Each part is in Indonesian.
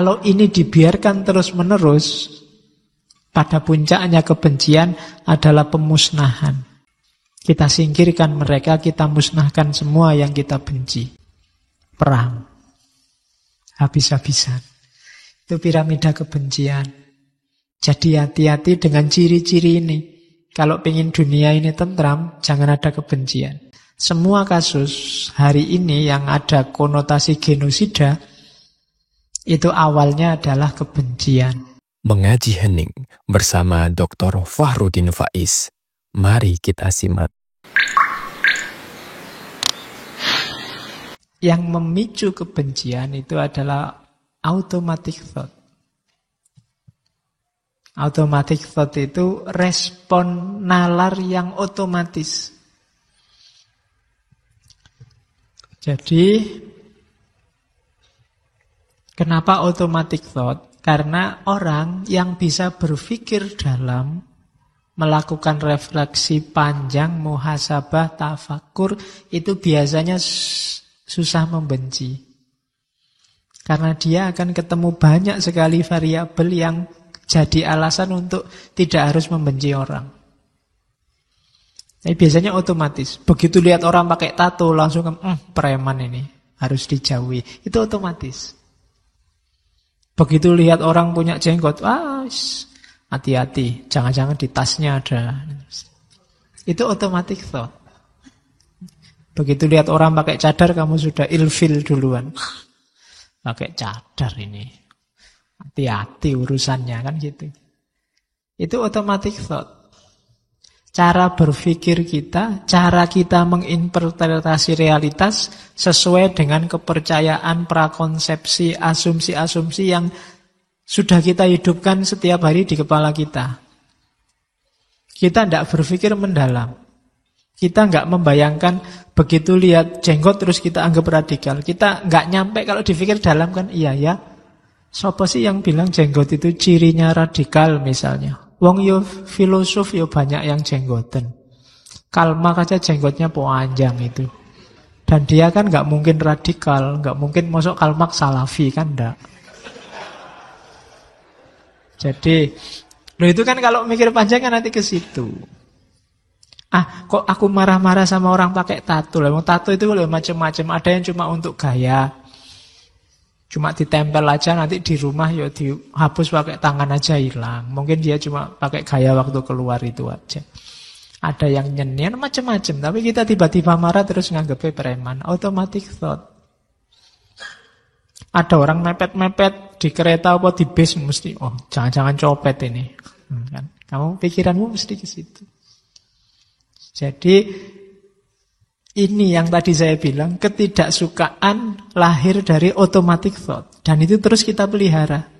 Kalau ini dibiarkan terus-menerus, pada puncaknya kebencian adalah pemusnahan. Kita singkirkan mereka, kita musnahkan semua yang kita benci. Perang. Habis-habisan. Itu piramida kebencian. Jadi hati-hati dengan ciri-ciri ini. Kalau pengen dunia ini tentram, jangan ada kebencian. Semua kasus hari ini yang ada konotasi genosida, itu awalnya adalah kebencian. Mengaji hening bersama Dr. Fahrudin Faiz. Mari kita simak. Yang memicu kebencian itu adalah automatic thought. Automatic thought itu respon nalar yang otomatis. Jadi, kenapa automatic thought? Karena orang yang bisa berpikir dalam, melakukan refleksi panjang, muhasabah, tafakur, itu biasanya susah membenci. Karena dia akan ketemu banyak sekali variabel yang jadi alasan untuk tidak harus membenci orang. Tapi biasanya otomatis. Begitu lihat orang pakai tato, langsung preman ini, harus dijauhi. Itu otomatis. Begitu lihat orang punya jenggot, hati-hati, jangan-jangan di tasnya ada. Itu automatic thought. Begitu lihat orang pakai cadar, kamu sudah ilfil duluan. Pakai cadar ini, hati-hati urusannya, kan gitu. Itu automatic thought. Cara berpikir kita, cara kita menginterpretasi realitas sesuai dengan kepercayaan, prakonsepsi, asumsi-asumsi yang sudah kita hidupkan setiap hari di kepala kita. Kita tidak berpikir mendalam. Kita nggak membayangkan begitu lihat jenggot terus kita anggap radikal. Kita nggak nyampe kalau dipikir dalam kan, iya ya. Siapa sih yang bilang jenggot itu cirinya radikal misalnya? Wong yo filosof yo banyak yang jenggoten. Karl Marx aja jenggotnya panjang itu. Dan dia kan nggak mungkin radikal, nggak mungkin masuk Karl Marx salafi kan enggak. Jadi, itu kan kalau mikir panjang kan nanti ke situ. Kok aku marah-marah sama orang pakai tato? Tato itu macam-macam. Ada yang cuma untuk gaya. Cuma ditempel aja, nanti di rumah ya dihapus pakai tangan aja hilang. Mungkin dia cuma pakai gaya waktu keluar itu aja. Ada yang nyenyen macam-macam, tapi kita tiba-tiba marah terus nganggepnya preman. Automatic thought. Ada orang mepet-mepet di kereta apa di bis mesti, jangan-jangan copet ini. Kan? Kamu pikiranmu mesti ke situ. Jadi ini yang tadi saya bilang, ketidaksukaan lahir dari automatic thought. Dan itu terus kita pelihara.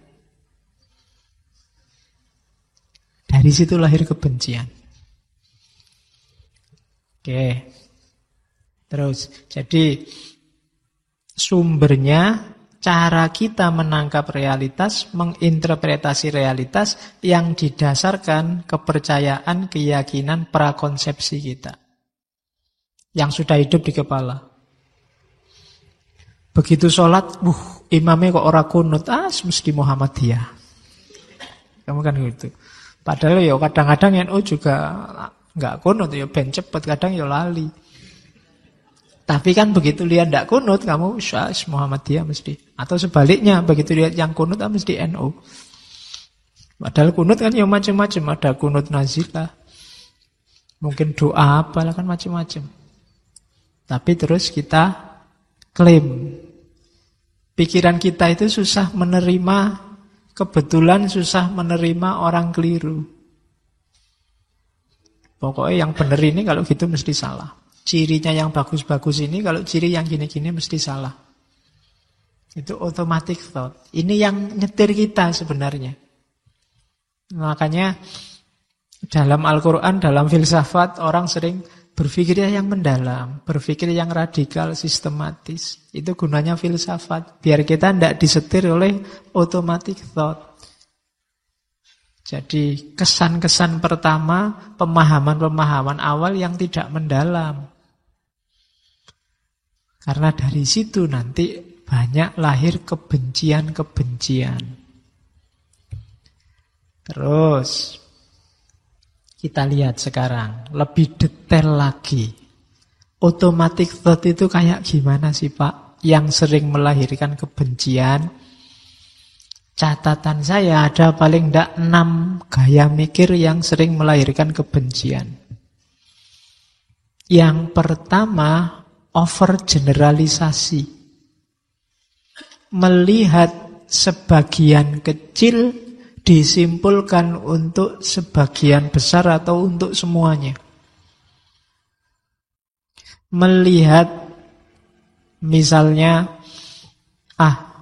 Dari situ lahir kebencian. Oke. Terus, jadi sumbernya, cara kita menangkap realitas, menginterpretasi realitas yang didasarkan kepercayaan, keyakinan, prakonsepsi kita. Yang sudah hidup di kepala. Begitu sholat, imamnya kok ora kunut, mesti Muhammadiyah. Kamu kan gitu. Padahal ya kadang-kadang NU juga nggak kunut, ya ben cepet, kadang ya lali. Tapi kan begitu lihat nggak kunut, kamu Muhammadiyah mesti. Atau sebaliknya, begitu lihat yang kunut, mesti NU. Padahal kunut kan ya macam-macam, ada kunut nazilah. Mungkin doa apalah kan macam-macam. Tapi terus kita klaim. Pikiran kita itu susah menerima kebetulan, susah menerima orang keliru. Pokoknya yang benar ini kalau gitu mesti salah. Cirinya yang bagus-bagus ini kalau ciri yang gini-gini mesti salah. Itu automatic thought. Ini yang nyetir kita sebenarnya. Makanya dalam Al-Quran, dalam filsafat orang sering berpikir yang mendalam, berpikir yang radikal, sistematis. Itu gunanya filsafat. Biar kita tidak disetir oleh automatic thought. Jadi kesan-kesan pertama, pemahaman-pemahaman awal yang tidak mendalam. Karena dari situ nanti banyak lahir kebencian-kebencian. Terus kita lihat sekarang lebih detail lagi. Automatic thought itu kayak gimana sih Pak? Yang sering melahirkan kebencian. Catatan saya ada paling tidak 6 gaya mikir yang sering melahirkan kebencian. Yang pertama, overgeneralisasi. Melihat sebagian kecil disimpulkan untuk sebagian besar atau untuk semuanya. Melihat misalnya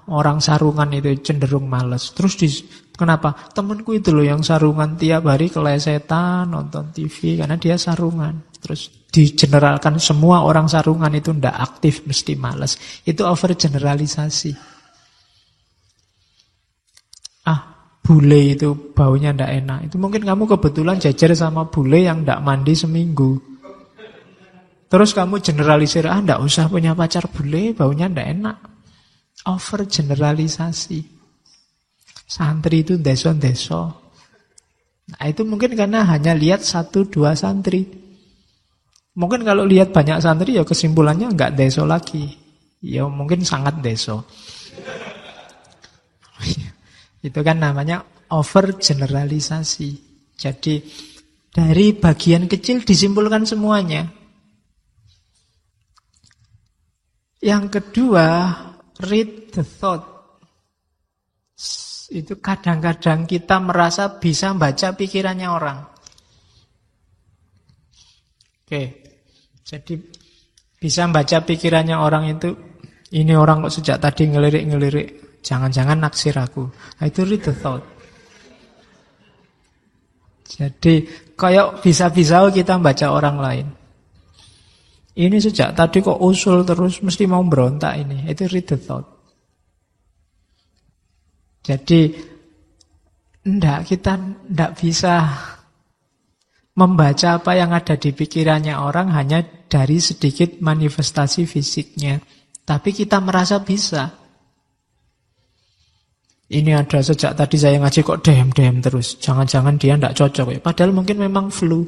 orang sarungan itu cenderung malas. Terus kenapa? Temenku itu loh yang sarungan tiap hari kelesetan nonton TV karena dia sarungan. Terus digeneralkan semua orang sarungan itu ndak aktif mesti malas. Itu overgeneralisasi. Bule itu baunya ndak enak. Itu mungkin kamu kebetulan jajar sama bule yang ndak mandi seminggu. Terus kamu generalisir, ndak usah punya pacar bule, baunya ndak enak. Overgeneralisasi. Santri itu deso-deso. Nah, itu mungkin karena hanya lihat 1-2 santri. Mungkin kalau lihat banyak santri ya kesimpulannya nggak deso lagi. Ya mungkin sangat deso. Itu kan namanya overgeneralisasi. Jadi dari bagian kecil disimpulkan semuanya. Yang kedua, read the thought. Itu kadang-kadang kita merasa bisa baca pikirannya orang. Oke, jadi bisa baca pikirannya orang itu, ini orang kok sejak tadi ngelirik-ngelirik. Jangan-jangan naksir aku. Nah, itu read the thought. Jadi kayak bisa-bisa kita baca orang lain. Ini sejak tadi kok usul terus mesti mau berontak ini. Itu read the thought. Jadi kita ndak bisa membaca apa yang ada di pikirannya orang hanya dari sedikit manifestasi fisiknya. Tapi kita merasa bisa. Ini ada sejak tadi saya ngaji kok dem-dem terus. Jangan-jangan dia tidak cocok ya. Padahal mungkin memang flu.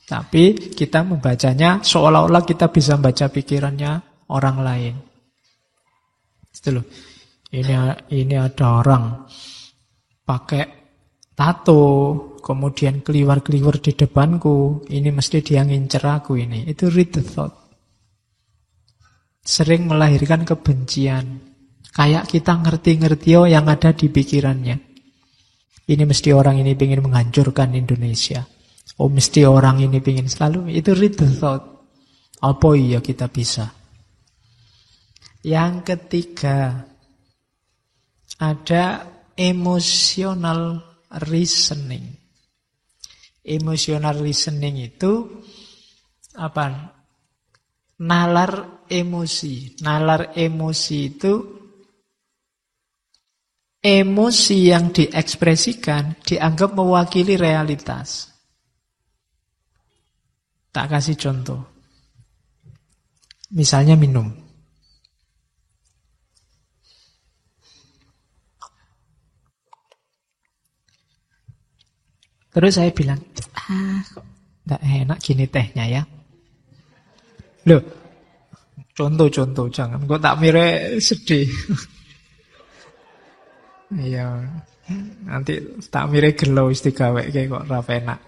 Tapi kita membacanya seolah-olah kita bisa membaca pikirannya orang lain. Itu loh. Ini ada orang pakai tato, kemudian keliwar-keliwar di depanku. Ini mesti dia ngincer aku ini. Itu read the thought. Sering melahirkan kebencian. Kayak kita ngerti-ngerti yang ada di pikirannya. Ini mesti orang ini ingin menghancurkan Indonesia. Oh mesti orang ini ingin selalu. Itu read the thought. Apa iya kita bisa? Yang ketiga, ada emotional reasoning. Emotional reasoning itu apa? Nalar emosi. Nalar emosi itu emosi yang diekspresikan dianggap mewakili realitas. Tak kasih contoh. Misalnya minum. Terus saya bilang, kok gak enak gini tehnya ya. Loh, contoh-contoh jangan. Kok tak mire sedih. Iya, nanti tak mire gelo istigawe kayak kok ra enak.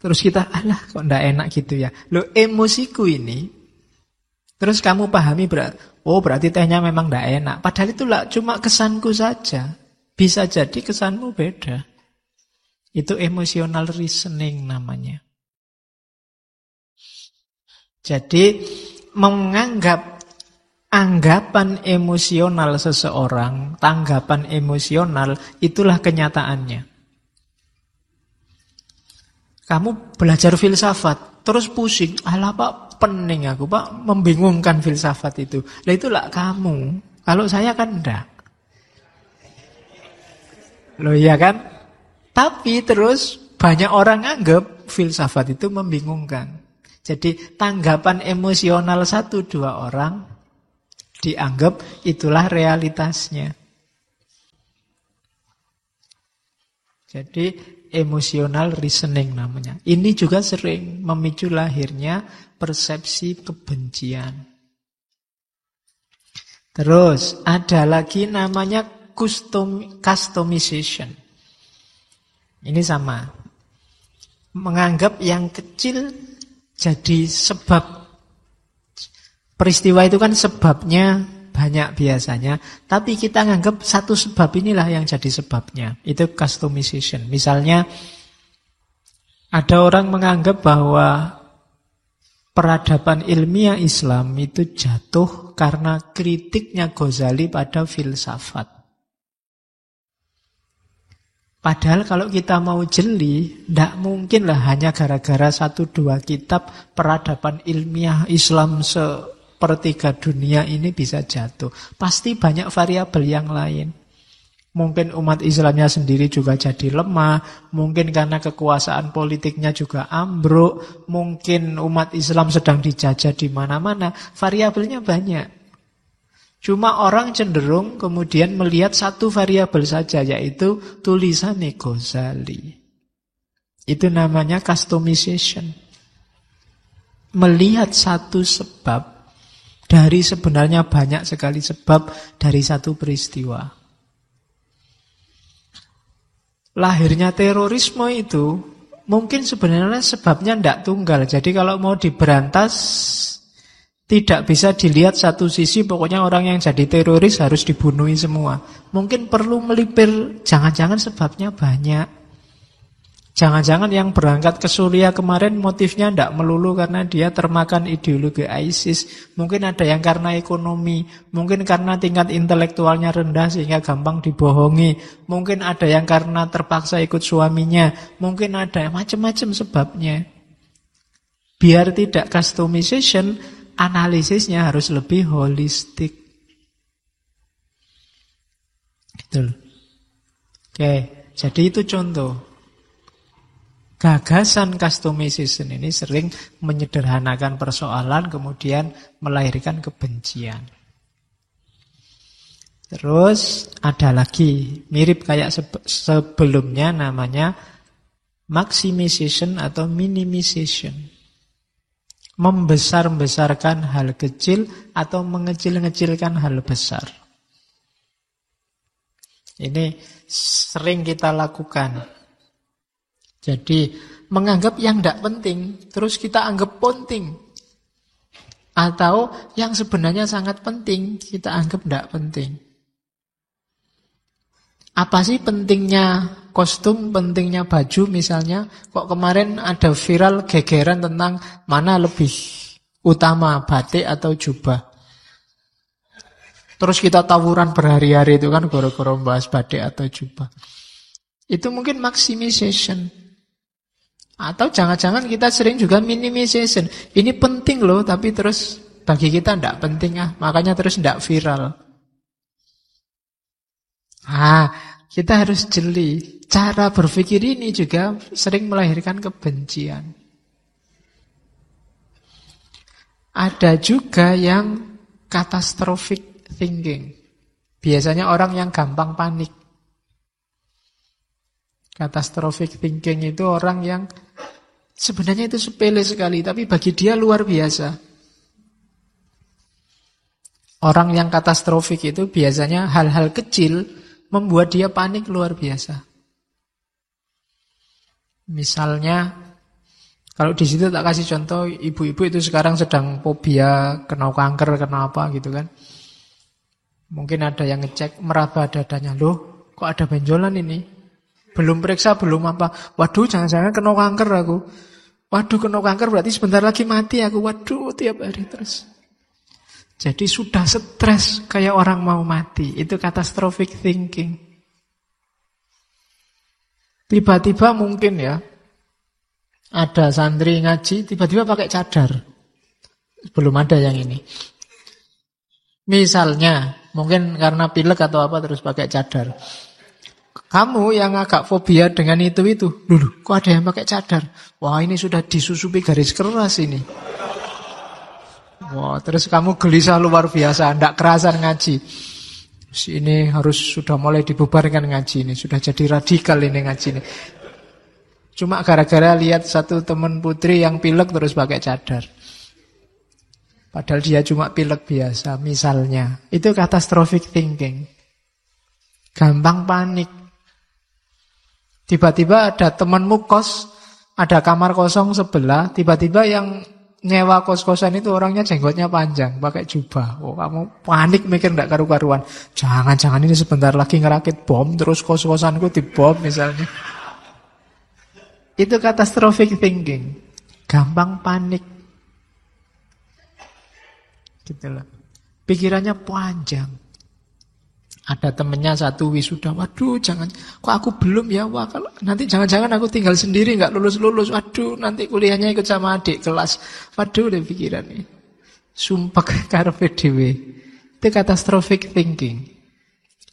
Terus kita, alah kok ndak enak gitu ya. Loh, emosiku ini, terus kamu pahami berarti tehnya memang ndak enak. Padahal itu cuma kesanku saja. Bisa jadi kesanmu beda. Itu emotional reasoning namanya. Jadi menganggap anggapan emosional seseorang, tanggapan emosional, itulah kenyataannya. Kamu belajar filsafat, terus pusing. Alah Pak, pening aku Pak, membingungkan filsafat itu. Lah itulah kamu. Kalau saya kan enggak. Loh iya kan? Tapi terus banyak orang anggap filsafat itu membingungkan. Jadi tanggapan emosional 1-2 orang dianggap itulah realitasnya. Jadi emotional reasoning namanya. Ini juga sering memicu lahirnya persepsi kebencian. Terus ada lagi namanya customization. Ini sama. Menganggap yang kecil jadi sebab. Peristiwa itu kan sebabnya banyak biasanya, tapi kita nganggap satu sebab inilah yang jadi sebabnya. Itu customization. Misalnya ada orang menganggap bahwa peradaban ilmiah Islam itu jatuh karena kritiknya Ghazali pada filsafat. Padahal kalau kita mau jeli, tidak mungkinlah hanya gara-gara 1-2 kitab peradaban ilmiah Islam sepertiga dunia ini bisa jatuh. Pasti banyak variabel yang lain. Mungkin umat Islamnya sendiri juga jadi lemah, mungkin karena kekuasaan politiknya juga ambruk, mungkin umat Islam sedang dijajah di mana-mana, variabelnya banyak. Cuma orang cenderung kemudian melihat satu variabel saja, yaitu tulisan Ghazali. Itu namanya customization. Melihat satu sebab dari sebenarnya banyak sekali sebab dari satu peristiwa. Lahirnya terorisme itu mungkin sebenarnya sebabnya tidak tunggal. Jadi kalau mau diberantas tidak bisa dilihat satu sisi, pokoknya orang yang jadi teroris harus dibunuhi semua. Mungkin perlu melipir, jangan-jangan sebabnya banyak. Jangan-jangan yang berangkat ke Suriah kemarin motifnya tidak melulu karena dia termakan ideologi ISIS. Mungkin ada yang karena ekonomi, mungkin karena tingkat intelektualnya rendah sehingga gampang dibohongi. Mungkin ada yang karena terpaksa ikut suaminya, mungkin ada macam-macam sebabnya. Biar tidak customization, analisisnya harus lebih holistik. Gitu. Oke, jadi itu contoh. Gagasan customization ini sering menyederhanakan persoalan, kemudian melahirkan kebencian. Terus ada lagi, mirip kayak sebelumnya, namanya maximization atau minimization. Membesar-besarkan hal kecil atau mengecil-ngecilkan hal besar. Ini sering kita lakukan. Jadi menganggap yang tidak penting, terus kita anggap penting. Atau yang sebenarnya sangat penting, kita anggap tidak penting. Apa sih pentingnya kostum, pentingnya baju misalnya? Kok kemarin ada viral gegeran tentang mana lebih utama, batik atau jubah? Terus kita tawuran berhari-hari itu kan gara-gara bahas batik atau jubah. Itu mungkin maximization. Atau jangan-jangan kita sering juga minimization. Ini penting loh, tapi terus bagi kita tidak penting makanya terus tidak viral. Kita harus jeli. Cara berpikir ini juga sering melahirkan kebencian. Ada juga yang catastrophic thinking. Biasanya orang yang gampang panik. Catastrophic thinking itu orang yang sebenarnya itu sepele sekali, tapi bagi dia luar biasa. Orang yang katastrofik itu biasanya hal-hal kecil membuat dia panik luar biasa. Misalnya, kalau di situ tak kasih contoh, ibu-ibu itu sekarang sedang fobia, kena kanker, kena apa gitu kan. Mungkin ada yang ngecek, meraba dadanya, loh kok ada benjolan ini? Belum periksa, belum apa. Waduh, jangan-jangan kena kanker aku. Waduh, kena kanker berarti sebentar lagi mati aku. Waduh, tiap hari terus. Jadi sudah stres kayak orang mau mati. Itu catastrophic thinking. Tiba-tiba mungkin ya, ada santri ngaji, tiba-tiba pakai cadar. Belum ada yang ini. Misalnya, mungkin karena pilek atau apa terus pakai cadar. Kamu yang agak fobia dengan itu, dulu, kok ada yang pakai cadar? Wah, ini sudah disusupi garis keras ini. Wah, terus kamu gelisah luar biasa, ndak kerasan ngaji. Ini harus sudah mulai dibubarkan ngaji ini, sudah jadi radikal ini ngaji ini. Cuma gara-gara lihat satu teman putri yang pilek terus pakai cadar. Padahal dia cuma pilek biasa, misalnya. Itu catastrophic thinking. Gampang panik. Tiba-tiba ada temanmu kos, ada kamar kosong sebelah, tiba-tiba yang nyewa kos-kosan itu orangnya jenggotnya panjang, pakai jubah. Oh, kamu panik mikir enggak karu-karuan. Jangan-jangan ini sebentar lagi ngerakit bom, terus kos-kosanku dibom misalnya. Itu catastrophic thinking. Gampang panik. Gitu loh. Pikirannya panjang. Ada temennya satu wisuda, waduh jangan, kok aku belum ya, wah kalau nanti jangan-jangan aku tinggal sendiri nggak lulus-lulus, waduh nanti kuliahnya ikut sama adik kelas, waduh udah pikiran nih, sumpah karepe dhewe. Itu catastrophic thinking.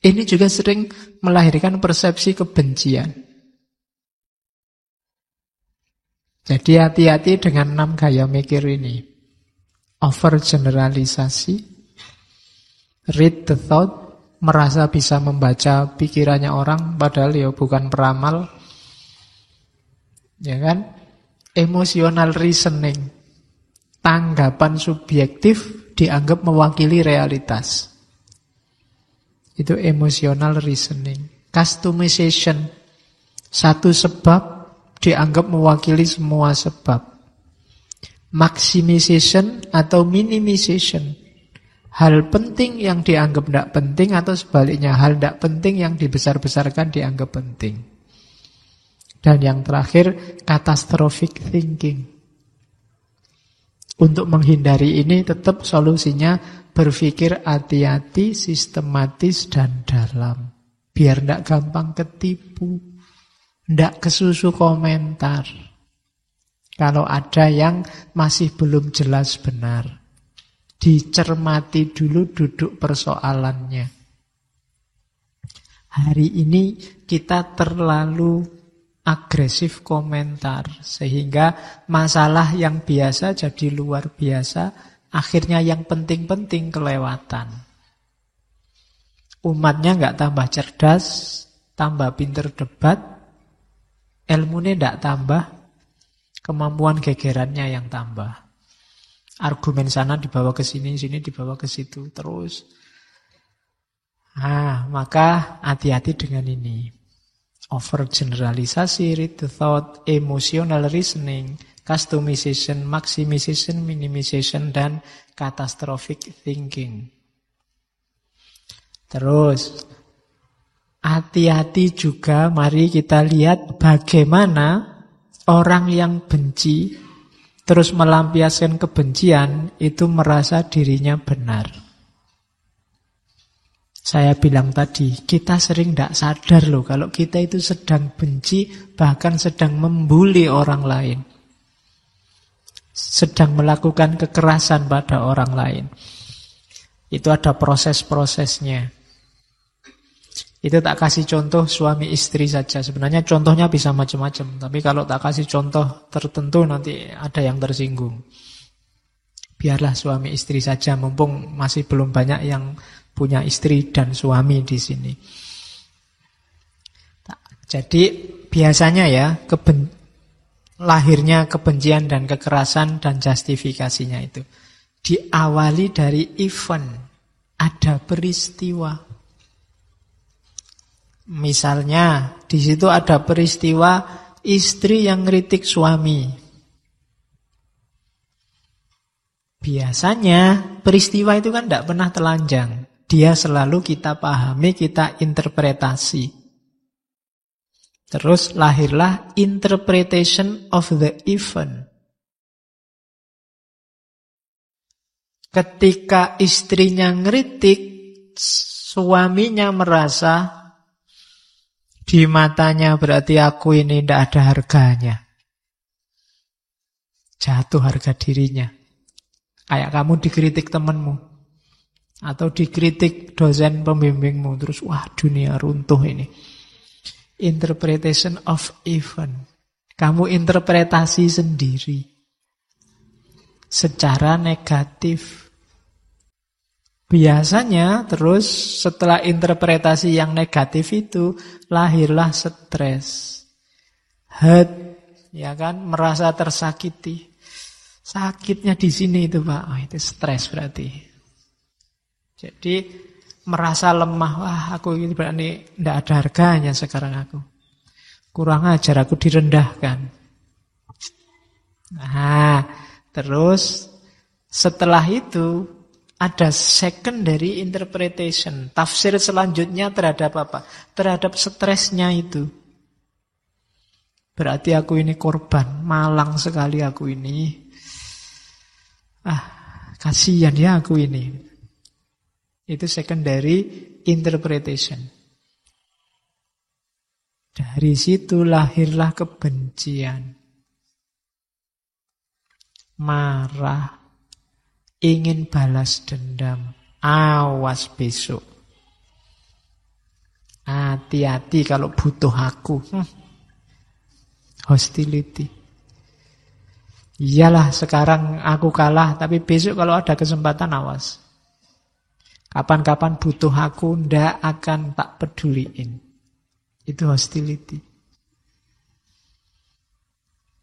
Ini juga sering melahirkan persepsi kebencian. Jadi hati-hati dengan 6 gaya mikir ini. Overgeneralisasi, read the thought, merasa bisa membaca pikirannya orang padahal ya bukan peramal. Ya kan? Emotional reasoning. Tanggapan subjektif dianggap mewakili realitas. Itu emotional reasoning. Customization. Satu sebab dianggap mewakili semua sebab. Maximization atau minimization. Hal penting yang dianggap tidak penting atau sebaliknya hal tidak penting yang dibesar-besarkan dianggap penting. Dan yang terakhir, catastrophic thinking. Untuk menghindari ini tetap solusinya berpikir hati-hati, sistematis dan dalam. Biar tidak gampang ketipu, tidak kesusu komentar. Kalau ada yang masih belum jelas benar. Dicermati dulu duduk persoalannya. Hari ini kita terlalu agresif komentar. Sehingga masalah yang biasa jadi luar biasa. Akhirnya yang penting-penting kelewatan. Umatnya nggak tambah cerdas, tambah pinter debat. Ilmunya nggak tambah, kemampuan gegerannya yang tambah. Argumen sana dibawa ke sini, sini dibawa ke situ, terus. Maka hati-hati dengan ini. Overgeneralisasi, read the thought, emotional reasoning, customization, maximization, minimization, dan catastrophic thinking. Terus, hati-hati juga, mari kita lihat bagaimana orang yang benci terus melampiaskan kebencian itu merasa dirinya benar. Saya bilang tadi, kita sering tidak sadar loh kalau kita itu sedang benci, bahkan sedang membuli orang lain. Sedang melakukan kekerasan pada orang lain. Itu ada proses-prosesnya. Itu tak kasih contoh suami istri saja. Sebenarnya contohnya bisa macam-macam. Tapi kalau tak kasih contoh tertentu nanti ada yang tersinggung. Biarlah suami istri saja. Mumpung masih belum banyak yang punya istri dan suami di sini. Jadi biasanya ya lahirnya kebencian dan kekerasan dan justifikasinya itu diawali dari event. Ada peristiwa. Misalnya, di situ ada peristiwa istri yang ngeritik suami. Biasanya peristiwa itu kan tidak pernah telanjang. Dia selalu kita pahami, kita interpretasi. Terus lahirlah interpretation of the event. Ketika istrinya ngeritik, suaminya merasa di matanya berarti aku ini tidak ada harganya. Jatuh harga dirinya. Kayak kamu dikritik temanmu. Atau dikritik dosen pembimbingmu. Terus wah dunia runtuh ini. Interpretation of event. Kamu interpretasi sendiri secara negatif. Biasanya terus setelah interpretasi yang negatif itu lahirlah stres. Hurt, ya kan, merasa tersakiti. Sakitnya di sini itu, Pak. Oh, itu stres berarti. Jadi merasa lemah. Wah, aku ini berarti tidak ada harganya sekarang aku. Kurang ajar, aku direndahkan. Nah, terus setelah itu ada secondary interpretation. Tafsir selanjutnya terhadap apa? Terhadap stresnya itu. Berarti aku ini korban. Malang sekali aku ini. Kasihan ya aku ini. Itu secondary interpretation. Dari situ lahirlah kebencian. Marah. Ingin balas dendam. Awas besok. Hati-hati kalau butuh aku. Hostility. Iyalah sekarang aku kalah, tapi besok kalau ada kesempatan awas. Kapan-kapan butuh aku, ndak akan tak peduliin. Itu hostility.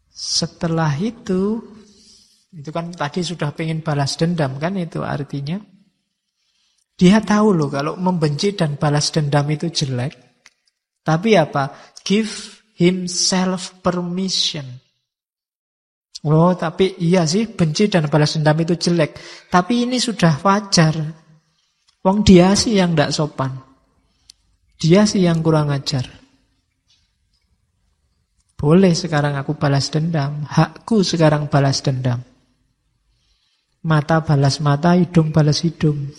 Setelah itu kan tadi sudah pengen balas dendam kan, itu artinya dia tahu loh kalau membenci dan balas dendam itu jelek. Tapi apa? Give himself permission. Oh, tapi iya sih benci dan balas dendam itu jelek. Tapi ini sudah wajar. Wong dia sih yang tidak sopan. Dia sih yang kurang ajar. Boleh sekarang aku balas dendam. Hakku sekarang balas dendam. Mata balas mata, hidung balas hidung.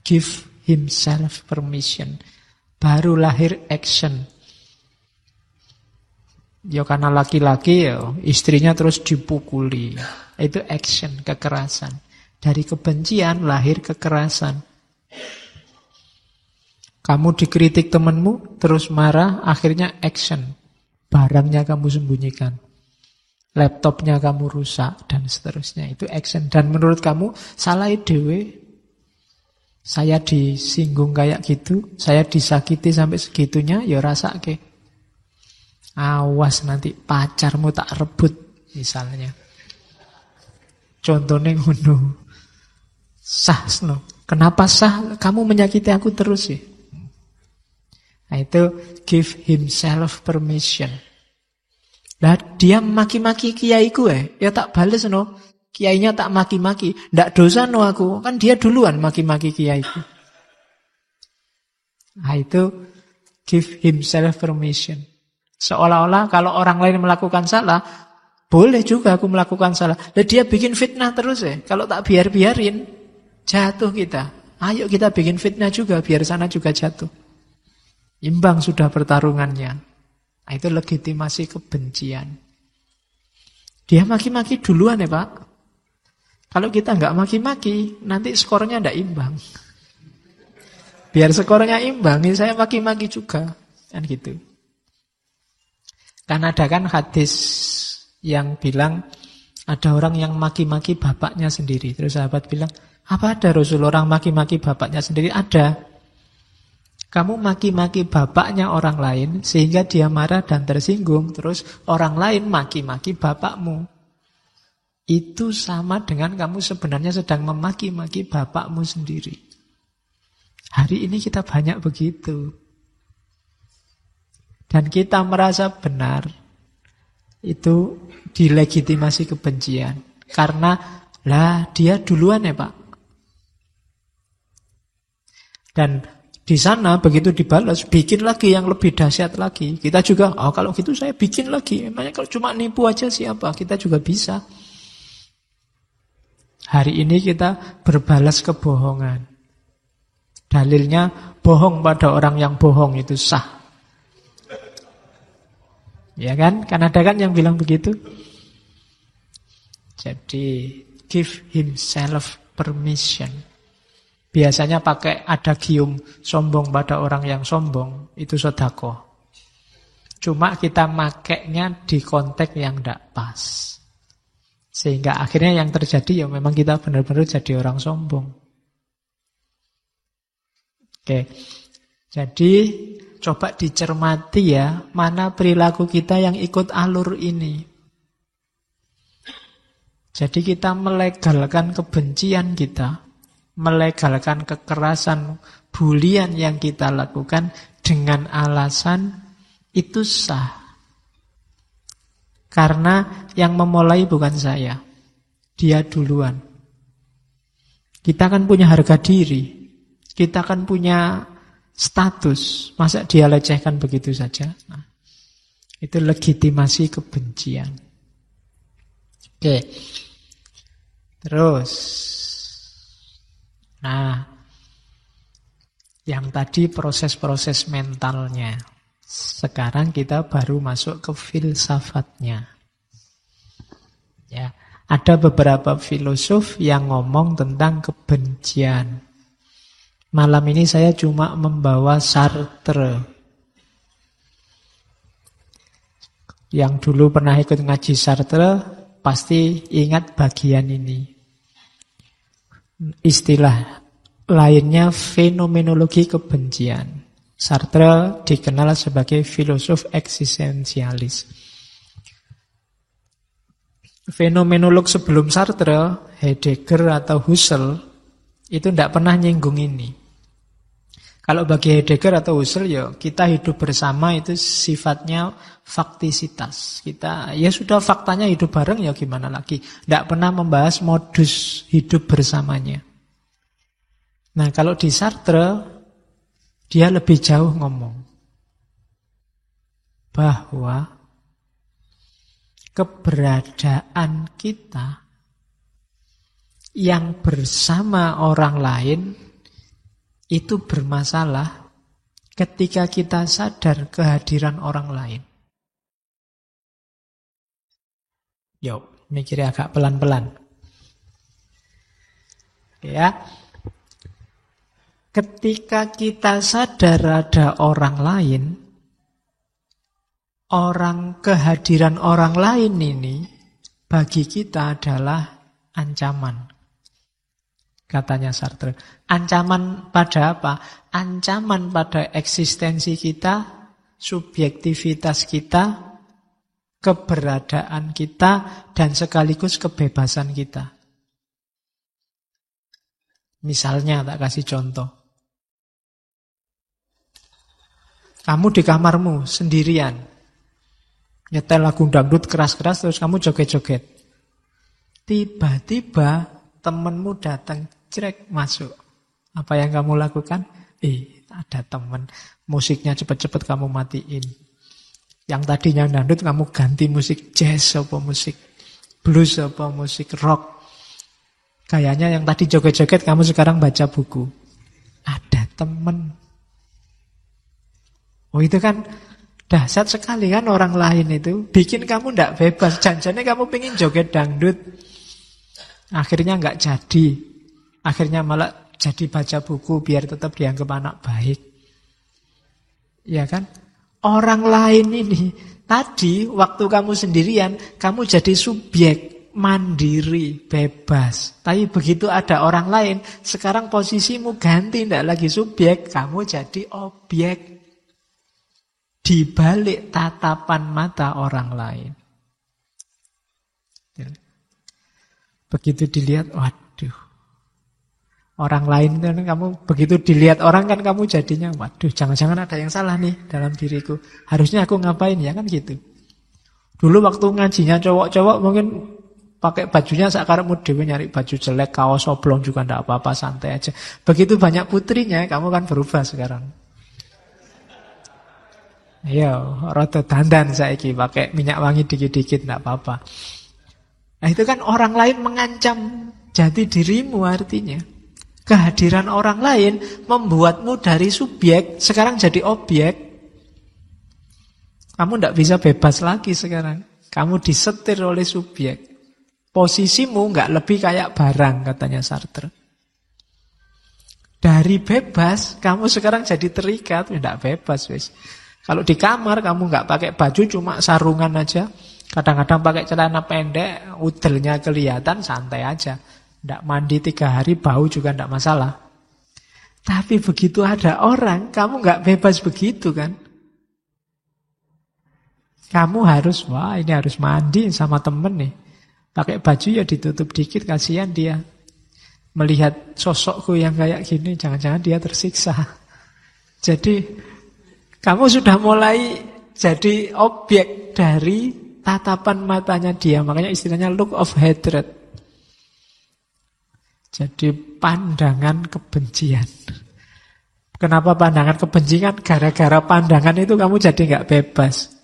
Give himself permission. Baru lahir action. Ya karena laki-laki ya, istrinya terus dipukuli. Itu action, kekerasan. Dari kebencian lahir kekerasan. Kamu dikritik temanmu, terus marah, akhirnya action. Barangnya kamu sembunyikan. Laptopnya kamu rusak, dan seterusnya. Itu action. Dan menurut kamu, salah dewe. Saya disinggung kayak gitu, saya disakiti sampai segitunya, ya rasake. Awas nanti pacarmu tak rebut, misalnya. Contohnya ngono. Sah, no. Kenapa sah? Kamu menyakiti aku terus sih. Nah itu give himself permission. Lah dia maki-maki kiaiku ya tak bales no. Kiainya tak maki-maki. Ndak dosa no aku. Kan dia duluan maki-maki kiaiku. Nah itu give himself permission. Seolah-olah kalau orang lain melakukan salah, boleh juga aku melakukan salah. Dan dia bikin fitnah terus ya. Kalau tak biarin, jatuh kita. Ayo kita bikin fitnah juga, biar sana juga jatuh. Imbang sudah pertarungannya. Nah, itu legitimasi kebencian. Dia maki-maki duluan ya Pak. Kalau kita nggak maki-maki, nanti skornya ndak imbang. Biar skornya imbang, saya maki-maki juga. Kan gitu. Kan ada kan hadis yang bilang ada orang yang maki-maki bapaknya sendiri. Terus sahabat bilang, apa ada Rasul orang maki-maki bapaknya sendiri? Ada. Kamu maki-maki bapaknya orang lain sehingga dia marah dan tersinggung. Terus orang lain maki-maki bapakmu. Itu sama dengan kamu sebenarnya sedang memaki-maki bapakmu sendiri. Hari ini kita banyak begitu. Dan kita merasa benar. Itu dilegitimasi kebencian. Karena lah dia duluan ya Pak. Dan di sana begitu dibalas, bikin lagi yang lebih dahsyat lagi. Kita juga, kalau gitu saya bikin lagi. Emangnya kalau cuma nipu aja siapa? Kita juga bisa. Hari ini kita berbalas kebohongan. Dalilnya bohong pada orang yang bohong itu sah. Ya kan? Kan ada kan yang bilang begitu. Jadi give himself permission. Biasanya pakai adagium sombong pada orang yang sombong. Itu sedekah. Cuma kita makainya di konteks yang tidak pas. Sehingga akhirnya yang terjadi ya memang kita benar-benar jadi orang sombong. Oke. Jadi coba dicermati ya, mana perilaku kita yang ikut alur ini. Jadi kita melegalkan kebencian kita, melegalkan kekerasan, bulian yang kita lakukan dengan alasan itu sah. Karena yang memulai bukan saya, dia duluan. Kita kan punya harga diri, kita kan punya status, masa dia lecehkan begitu saja? Nah, itu legitimasi kebencian. Oke. Terus, nah, yang tadi proses-proses mentalnya. Sekarang kita baru masuk ke filsafatnya. Ya, ada beberapa filosof yang ngomong tentang kebencian. Malam ini saya cuma membawa Sartre. Yang dulu pernah ikut ngaji Sartre pasti ingat bagian ini. Istilah lainnya fenomenologi kebencian. Sartre dikenal sebagai filosof eksistensialis. Fenomenolog sebelum Sartre, Heidegger atau Husserl, itu tidak pernah nyinggung ini. Kalau bagi Heidegger atau Husserl, ya kita hidup bersama itu sifatnya faktisitas. Kita ya sudah faktanya hidup bareng, ya gimana lagi. Tidak pernah membahas modus hidup bersamanya. Nah kalau di Sartre, dia lebih jauh ngomong bahwa keberadaan kita yang bersama orang lain itu bermasalah ketika kita sadar kehadiran orang lain. Yuk, mikirnya agak pelan-pelan. Ya. Ketika kita sadar ada orang lain, kehadiran orang lain ini bagi kita adalah ancaman. Katanya Sartre. Ancaman pada apa? Ancaman pada eksistensi kita, subjektivitas kita, keberadaan kita, dan sekaligus kebebasan kita. Misalnya, tak kasih contoh. Kamu di kamarmu sendirian, nyetel lagu dangdut keras-keras terus kamu joget-joget. Tiba-tiba temenmu datang, cerek masuk. Apa yang kamu lakukan? Ada temen, musiknya cepet-cepet kamu matiin. Yang tadinya dangdut kamu ganti musik jazz apa musik blues apa musik rock. Kayaknya yang tadi joget-joget kamu sekarang baca buku. Ada temen. Oh itu kan dahsyat sekali kan orang lain itu. Bikin kamu tidak bebas. Janjinya kamu pengen joget dangdut. Akhirnya nggak jadi. Akhirnya malah jadi baca buku biar tetap dianggap anak baik. Ya kan? Orang lain ini. Tadi waktu kamu sendirian, kamu jadi subjek. Mandiri, bebas. Tapi begitu ada orang lain, sekarang posisimu ganti. Tidak lagi subjek, kamu jadi objek. Di balik tatapan mata orang lain. Begitu dilihat, waduh. Orang lain itu kamu begitu dilihat orang kan kamu jadinya, waduh, jangan-jangan ada yang salah nih dalam diriku. Harusnya aku ngapain ya kan gitu. Dulu waktu ngajinya cowok-cowok mungkin pakai bajunya sakarepmu dhewe, nyari baju jelek, kaos oblong juga ndak apa-apa, santai aja. Begitu banyak putrinya, kamu kan berubah sekarang. Ya, rada dandan saiki pakai minyak wangi dikit-dikit enggak apa-apa. Nah, itu kan orang lain mengancam jati dirimu artinya. Kehadiran orang lain membuatmu dari subjek sekarang jadi objek. Kamu enggak bisa bebas lagi sekarang. Kamu disetir oleh subjek. Posisimu enggak lebih kayak barang katanya Sartre. Dari bebas kamu sekarang jadi terikat, enggak bebas wis. Kalau di kamar kamu nggak pakai baju, cuma sarungan aja, kadang-kadang pakai celana pendek, udelnya kelihatan, santai aja. Nggak mandi 3 hari, bau juga nggak masalah. Tapi begitu ada orang, kamu nggak bebas begitu kan? Kamu harus, wah ini harus mandi sama temen nih. Pakai baju ya ditutup dikit, kasihan dia. Melihat sosokku yang kayak gini, jangan-jangan dia tersiksa. Jadi, kamu sudah mulai jadi objek dari tatapan matanya dia. Makanya istilahnya look of hatred. Jadi pandangan kebencian. Kenapa pandangan kebencian? Gara-gara pandangan itu kamu jadi nggak bebas.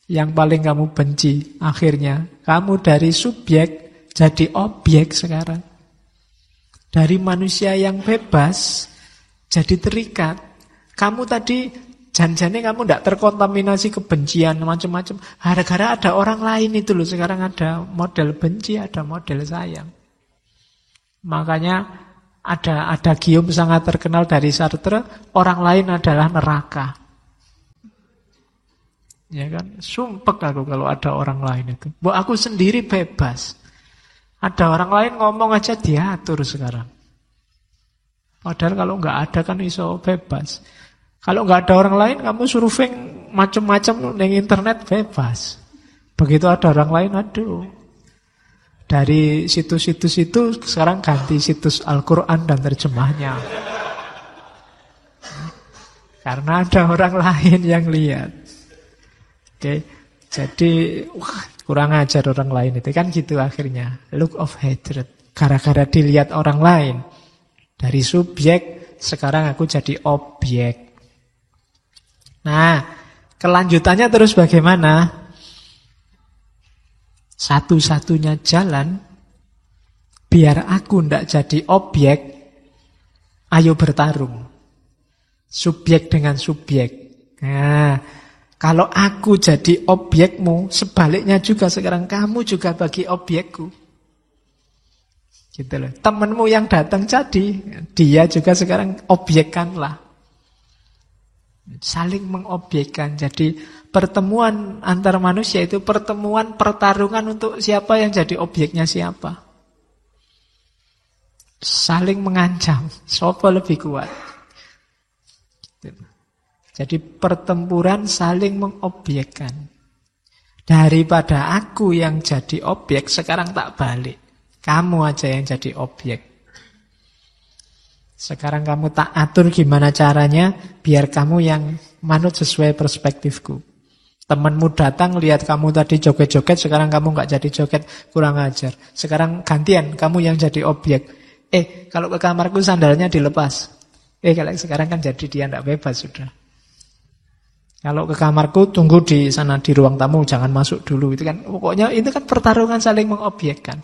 Yang paling kamu benci akhirnya. Kamu dari subjek jadi objek sekarang. Dari manusia yang bebas jadi terikat. Kamu tadi janjane kamu tidak terkontaminasi kebencian macam-macam. Gara-gara ada orang lain itu loh. Sekarang ada model benci, ada model sayang. Makanya ada gium sangat terkenal dari Sartre, orang lain adalah neraka. Ya kan, sumpek aku kalau ada orang lain itu. Aku sendiri bebas. Ada orang lain ngomong aja diatur sekarang. Padahal kalau nggak ada kan iso bebas. Kalau nggak ada orang lain, kamu surfing macam-macam di internet bebas. Begitu ada orang lain, aduh. Dari situs-situs itu sekarang ganti situs Al-Quran dan terjemahnya. Karena ada orang lain yang lihat. Oke, jadi kurang ajar orang lain itu kan gitu akhirnya. Look of hatred. Gara-gara dilihat orang lain. Dari subjek, sekarang aku jadi objek. Nah, kelanjutannya terus bagaimana? Satu-satunya jalan biar aku ndak jadi objek, ayo bertarung. Subjek dengan subjek. Nah, kalau aku jadi objekmu, sebaliknya juga sekarang kamu juga bagi objekku. Gitu loh. Temenmu yang datang jadi, dia juga sekarang objekkanlah. Saling mengobjekkan. Jadi pertemuan antar manusia itu pertemuan pertarungan untuk siapa yang jadi objeknya siapa. Saling mengancam. Siapa lebih kuat. Gitu. Jadi pertempuran saling mengobjekkan. Daripada aku yang jadi objek, sekarang tak balik. Kamu aja yang jadi objek. Sekarang kamu tak atur gimana caranya, biar kamu yang manut sesuai perspektifku. Temanmu datang, lihat kamu tadi joget-joget, sekarang kamu nggak jadi joget, kurang ajar. Sekarang gantian, kamu yang jadi objek. Kalau ke kamarku sandalnya dilepas. Kalau sekarang kan jadi dia nggak bebas sudah. Kalau ke kamarku tunggu di sana di ruang tamu, jangan masuk dulu. Itu kan pokoknya itu kan pertarungan saling mengobjekkan.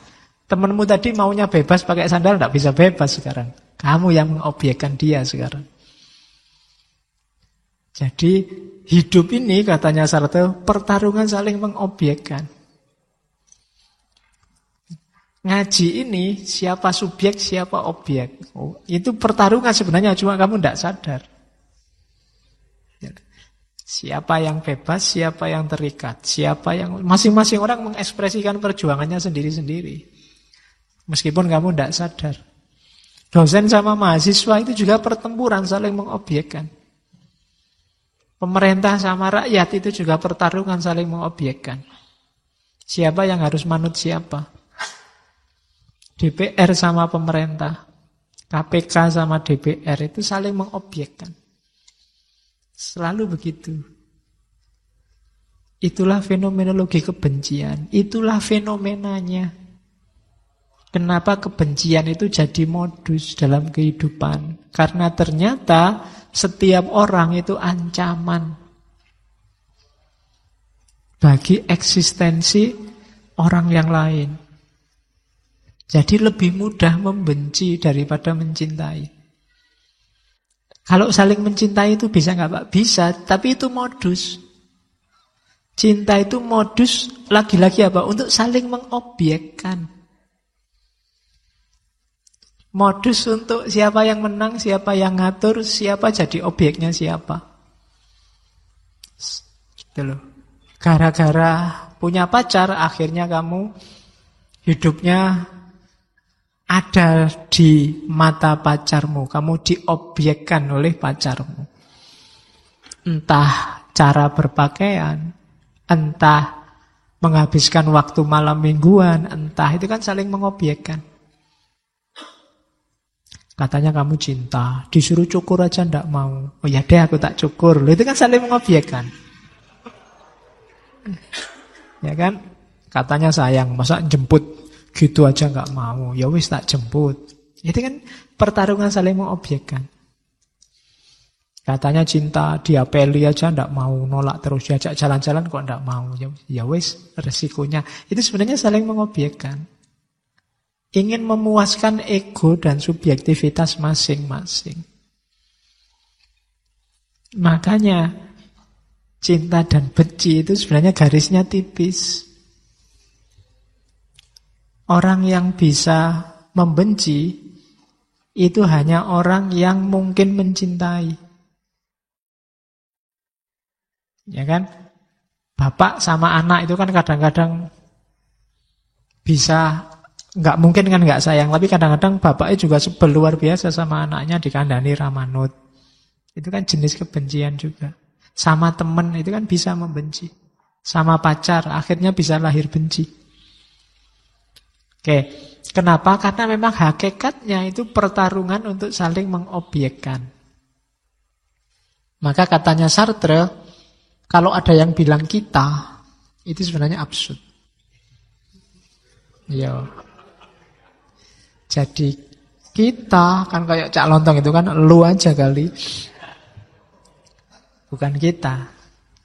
Temanmu tadi maunya bebas pakai sandal, tidak bisa bebas sekarang. Kamu yang mengobjekkan dia sekarang. Jadi hidup ini katanya Sartre pertarungan saling mengobjekkan. Ngaji ini siapa subjek, siapa objek. Itu pertarungan sebenarnya, cuma kamu tidak sadar. Siapa yang bebas, siapa yang terikat, siapa yang masing-masing orang mengekspresikan perjuangannya sendiri-sendiri. Meskipun kamu tidak sadar. Dosen sama mahasiswa itu juga pertempuran saling mengobjekkan. Pemerintah sama rakyat itu juga pertarungan saling mengobjekkan. Siapa yang harus manut siapa? DPR sama pemerintah, KPK sama DPR itu saling mengobjekkan. Selalu begitu. Itulah fenomenologi kebencian. Itulah fenomenanya. Kenapa kebencian itu jadi modus dalam kehidupan? Karena ternyata setiap orang itu ancaman bagi eksistensi orang yang lain. Jadi lebih mudah membenci daripada mencintai. Kalau saling mencintai itu bisa nggak Pak? Bisa, tapi itu modus. Cinta itu modus lagi-lagi apa? Untuk saling mengobjekkan. Modus untuk siapa yang menang, siapa yang ngatur, siapa jadi objeknya siapa. Itu loh. Gara-gara punya pacar, akhirnya kamu hidupnya ada di mata pacarmu. Kamu diobjekkan oleh pacarmu. Entah cara berpakaian, entah menghabiskan waktu malam mingguan, entah itu kan saling mengobjekkan. Katanya kamu cinta, disuruh cukur aja ndak mau. Oh ya deh aku tak cukur. Loh, itu kan saling mengobjekkan. Ya kan? Katanya sayang, masa jemput gitu aja nggak mau. Ya wis tak jemput. Itu kan pertarungan saling mengobjekkan. Katanya cinta, diapeli aja ndak mau, nolak terus, diajak jalan-jalan kok ndak mau. Ya wis resikonya. Itu sebenarnya saling mengobjekkan. Ingin memuaskan ego dan subjektivitas masing-masing. Makanya cinta dan benci itu sebenarnya garisnya tipis. Orang yang bisa membenci itu hanya orang yang mungkin mencintai. Ya kan? Bapak sama anak itu kan kadang-kadang bisa, nggak mungkin kan nggak sayang, tapi kadang-kadang bapaknya juga sebel luar biasa sama anaknya, dikandani ramanut. Itu kan jenis kebencian juga. Sama teman itu kan bisa membenci. Sama pacar akhirnya bisa lahir benci. Oke, kenapa? Karena memang hakikatnya itu pertarungan untuk saling mengobjekkan. Maka katanya Sartre, kalau ada yang bilang kita, itu sebenarnya absurd. Ya. Jadi kita kan kayak Cak Lontong itu kan lu aja kali. Bukan kita.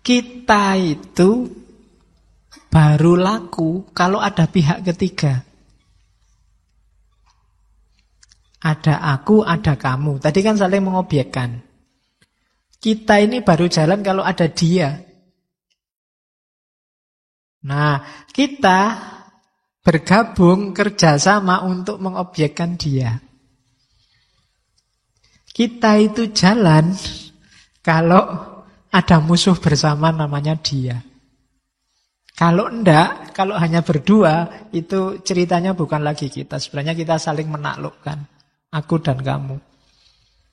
Kita itu baru laku kalau ada pihak ketiga. Ada aku, ada kamu. Tadi kan saling mengobjekkan. Kita ini baru jalan kalau ada dia. Nah, kita bergabung kerjasama untuk mengobjekkan dia. Kita itu jalan kalau ada musuh bersama namanya dia. Kalau enggak, kalau hanya berdua, itu ceritanya bukan lagi kita. Sebenarnya kita saling menaklukkan. Aku dan kamu.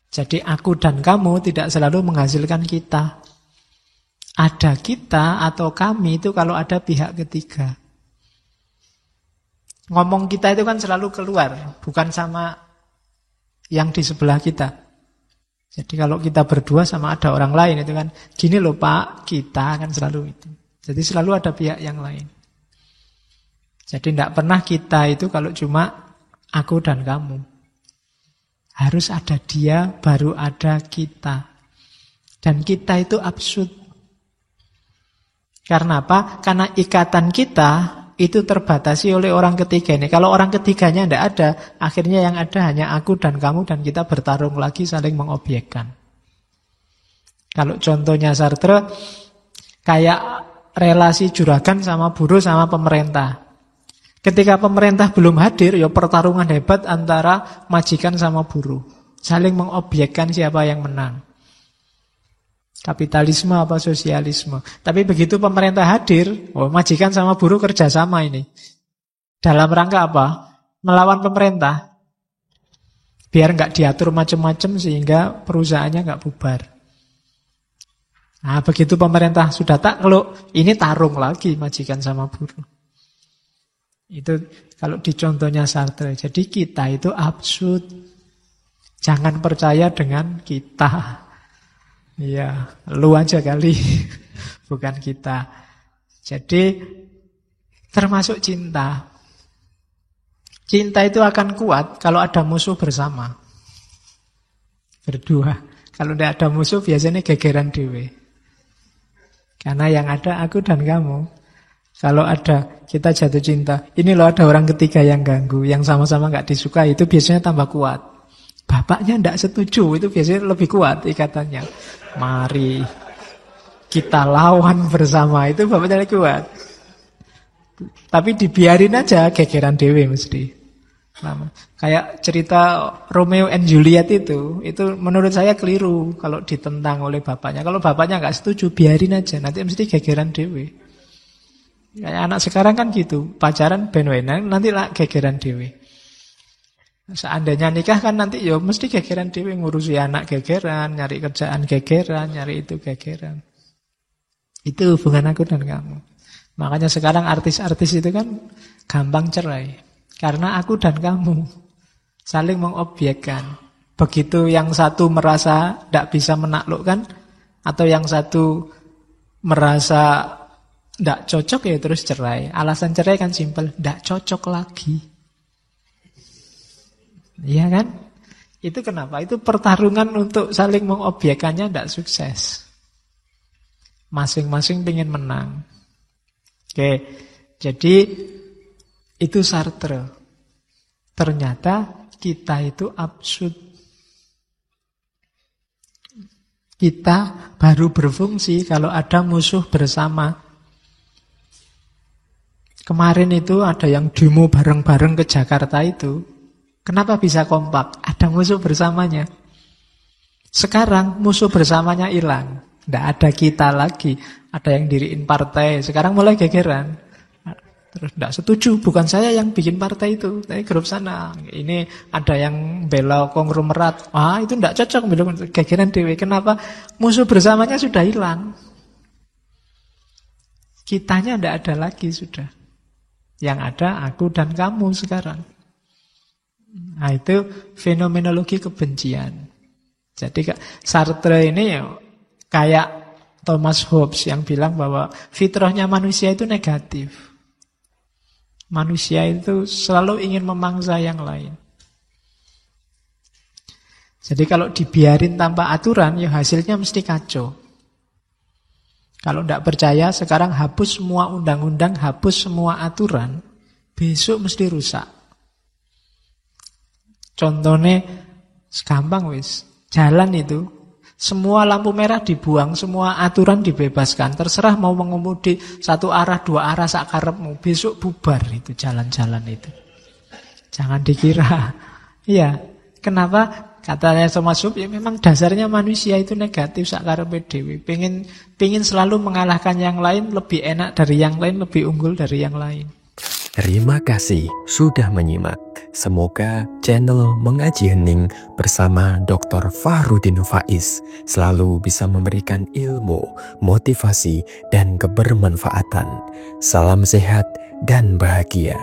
Jadi aku dan kamu tidak selalu menghasilkan kita. Ada kita atau kami itu kalau ada pihak ketiga. Ngomong kita itu kan selalu keluar, bukan sama yang di sebelah kita. Jadi kalau kita berdua sama ada orang lain itu kan, gini loh Pak, kita kan selalu itu. Jadi selalu ada pihak yang lain. Jadi tidak pernah kita itu kalau cuma aku dan kamu. Harus ada dia, baru ada kita. Dan kita itu absurd. Karena apa? Karena ikatan kita itu terbatasi oleh orang ketiga ini. Kalau orang ketiganya tidak ada, akhirnya yang ada hanya aku dan kamu, dan kita bertarung lagi saling mengobjekkan. Kalau contohnya Sartre, kayak relasi juragan sama buruh sama pemerintah. Ketika pemerintah belum hadir, ya pertarungan hebat antara majikan sama buruh. Saling mengobjekkan siapa yang menang. Kapitalisme apa sosialisme. Tapi begitu pemerintah hadir, majikan sama buruh kerjasama ini. Dalam rangka apa? Melawan pemerintah. Biar nggak diatur macam-macam sehingga perusahaannya nggak bubar. Nah, begitu pemerintah sudah takluk, ini tarung lagi majikan sama buruh. Itu kalau di contohnya Sartre. Jadi kita itu absurd. Jangan percaya dengan kita. Iya, lu aja kali. Bukan kita. Jadi termasuk cinta. Cinta itu akan kuat kalau ada musuh bersama. Berdua. Kalau tidak ada musuh biasanya gegeran dewe. Karena yang ada aku dan kamu. Kalau ada kita jatuh cinta, ini loh ada orang ketiga yang ganggu, yang sama-sama nggak disukai, itu biasanya tambah kuat. Bapaknya tidak setuju, itu biasanya lebih kuat ikatannya. Mari kita lawan bersama, itu bapaknya lebih kuat. Tapi dibiarin aja gegeran dewe mesti. Kayak cerita Romeo and Juliet itu menurut saya keliru kalau ditentang oleh bapaknya. Kalau bapaknya nggak setuju, biarin aja, nanti mesti gegeran dewe. Kayak anak sekarang kan gitu, pacaran ben wenang, nanti lah gegeran dewe. Seandainya nikah kan nanti ya mesti gegeran dewe, ngurusi anak gegeran, nyari kerjaan gegeran, nyari itu gegeran. Itu hubungan aku dan kamu. Makanya sekarang artis-artis itu kan gampang cerai. Karena aku dan kamu saling mengobjekkan. Begitu yang satu merasa tidak bisa menaklukkan, atau yang satu merasa tidak cocok, ya terus cerai. Alasan cerai kan simpel, tidak cocok lagi. Iya kan? Itu kenapa? Itu pertarungan untuk saling mengobjekkannya tidak sukses. Masing-masing ingin menang. Oke, jadi itu Sartre. Ternyata kita itu absurd. Kita baru berfungsi kalau ada musuh bersama. Kemarin itu ada yang demo bareng-bareng ke Jakarta itu. Kenapa bisa kompak? Ada musuh bersamanya. Sekarang musuh bersamanya hilang. Tidak ada kita lagi. Ada yang diriin partai. Sekarang mulai gegeran. Terus tidak setuju, bukan saya yang bikin partai itu, tapi grup sana. Ini ada yang bela konglomerat. Itu tidak cocok, bilang gegeran dewe. Kenapa? Musuh bersamanya sudah hilang. Kitanya tidak ada lagi sudah. Yang ada aku dan kamu sekarang. Nah, itu fenomenologi kebencian. Jadi Sartre ini kayak Thomas Hobbes yang bilang bahwa fitrahnya manusia itu negatif. Manusia itu selalu ingin memangsa yang lain. Jadi kalau dibiarin tanpa aturan, ya hasilnya mesti kacau. Kalau tidak percaya, sekarang hapus semua undang-undang, hapus semua aturan, besok mesti rusak. Contohnya, gampang wis, jalan itu, semua lampu merah dibuang, semua aturan dibebaskan. Terserah mau mengemudi satu arah, dua arah, sakarepmu. Besok bubar itu jalan-jalan itu. Jangan dikira. Iya. Kenapa? Katanya Thomas Hobbes, ya memang dasarnya manusia itu negatif, sakarepe dhewe. Pengen selalu mengalahkan yang lain, lebih enak dari yang lain, lebih unggul dari yang lain. Terima kasih sudah menyimak. Semoga channel Mengaji Hening bersama Dr. Fahrudin Faiz selalu bisa memberikan ilmu, motivasi, dan kebermanfaatan. Salam sehat dan bahagia.